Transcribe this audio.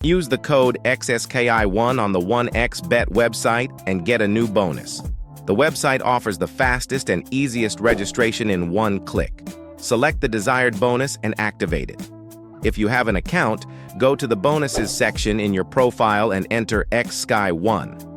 Use the code XSKY1 on the 1xBet website and get a new bonus. The website offers the fastest and easiest registration in one click. Select the desired bonus and activate it. If you have an account, go to the bonuses section in your profile and enter XSKY1.